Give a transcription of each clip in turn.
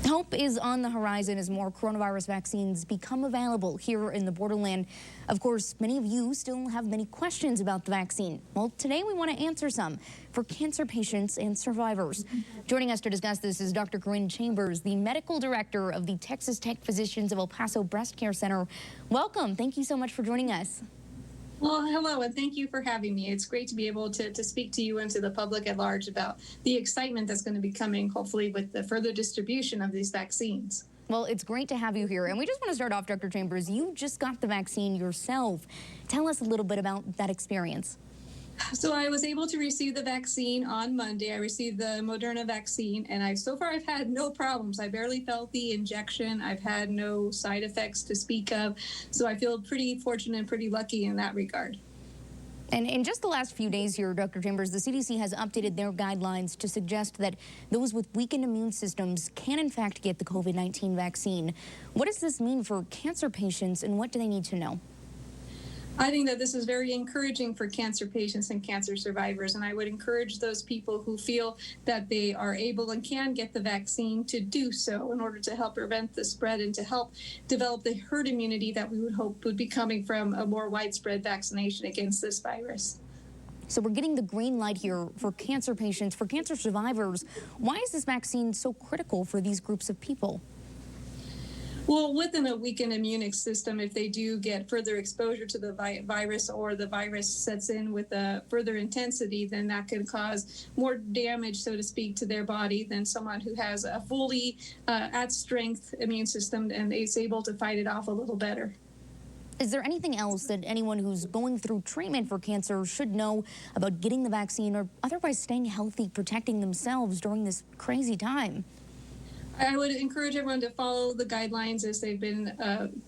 Hope is on the horizon as more coronavirus vaccines become available here in the borderland. Of course, many of you still have many questions about the vaccine. Well, today we want to answer some for cancer patients and survivors. Joining us to discuss this is Dr. Corinne Chambers, the medical director of the Texas Tech Physicians of El Paso Breast Care Center. Welcome. Thank you so much for joining us. Well, hello, and thank you for having me. It's great to be able to speak to you and to the public at large about the excitement that's going to be coming, hopefully, with the further distribution of these vaccines. Well, it's great to have you here. And we just want to start off, Dr. Chambers, you just got the vaccine yourself. Tell us a little bit about that experience. So I was able to receive the vaccine on Monday. I received the Moderna vaccine, and so far I've had no problems. I barely felt the injection. I've had no side effects to speak of. So I feel pretty fortunate and pretty lucky in that regard. And in just the last few days here, Dr. Chambers, the CDC has updated their guidelines to suggest that those with weakened immune systems can in fact get the COVID-19 vaccine. What does this mean for cancer patients, and what do they need to know? I think that this is very encouraging for cancer patients and cancer survivors, and I would encourage those people who feel that they are able and can get the vaccine to do so in order to help prevent the spread and to help develop the herd immunity that we would hope would be coming from a more widespread vaccination against this virus. So we're getting the green light here for cancer patients, for cancer survivors. Why is this vaccine so critical for these groups of people? Well, within a weakened immune system, if they do get further exposure to the virus or the virus sets in with a further intensity, then that can cause more damage, so to speak, to their body than someone who has a fully at strength immune system and is able to fight it off a little better. Is there anything else that anyone who's going through treatment for cancer should know about getting the vaccine or otherwise staying healthy, protecting themselves during this crazy time? I would encourage everyone to follow the guidelines as they've been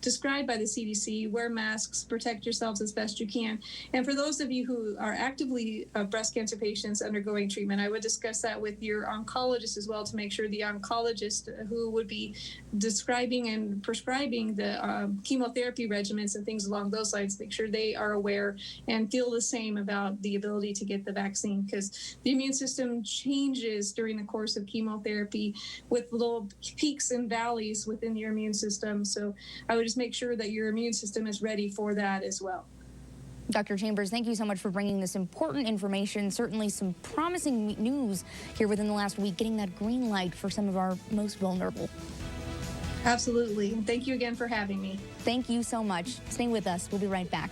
described by the CDC. Wear masks, protect yourselves as best you can. And for those of you who are actively breast cancer patients undergoing treatment, I would discuss that with your oncologist as well to make sure the oncologist who would be describing and prescribing the chemotherapy regimens and things along those lines, make sure they are aware and feel the same about the ability to get the vaccine, because the immune system changes during the course of chemotherapy with little peaks and valleys within your immune system. So I would just make sure that your immune system is ready for that as well. Dr. Chambers, thank you so much for bringing this important information. Certainly some promising news here within the last week, getting that green light for some of our most vulnerable. Absolutely. And thank you again for having me. Thank you so much. Stay with us. We'll be right back.